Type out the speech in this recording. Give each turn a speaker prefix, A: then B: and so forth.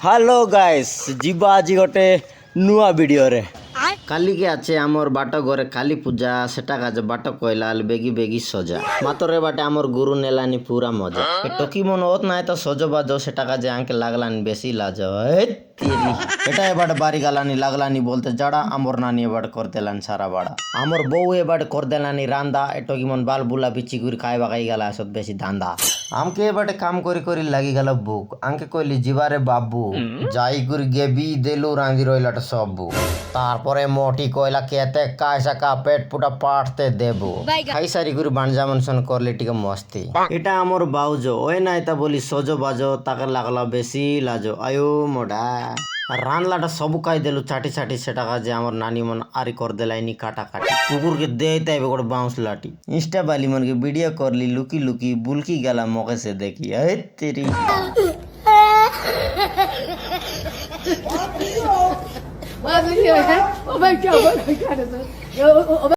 A: Hello guys जीवा आज गोटे नुआ वीडियो रे काली के आछे आमर बाट घरे काली पूजा सेटा काज बाट कोइलाल बेगी बेगी सजा मातरे बाटे आमर गुरु नेलानी पूरा मजा ए टकी मन होत ना तो सजो बाजो सेटा काज आंके लागलानी बेसी लाज ए तेरी एटा ए बाट बारी गालानी लागलानी बोलते जड़ा आमर नानी ए बाट कर देलानी सारा बाड़ा आमर बौ ए बाट कर देलानी रांदा ए टकी मन बाल बुला बिची गुरी खाइबा खाई गाला सत बेसी धांदा आमके ए बाटे काम करी करी लागी गला बुक आंके कइली जीवारे बाबू যাই করে গেবি দেলু রাঁধি রইলাটা সবু তারপরে মোটি কইলা কেতে কায়সা কা পেট পুটা পাটতে দেবো খাই সারি করে বানজা মনসন করলে টিকে মস্তি এটা আমার বাউজো ওই না এটা বলি সজো বাজো তাকে লাগলা বেশি লাজো আয়ো মোডা রানলাটা সবু খাই দেলু চাটি চাটি সেটা কাজে আমার নানি মন আরি কর দেলাইনি কাটা কাটি কুকুরকে দেই তাইবে গোটে বাউন্স লাটি ইনস্টা বালি মনকে ভিডিও করলি লুকি লুকি বুলকি গেলা মকে সে দেখি এ তেরি
B: Oh my God, oh my God.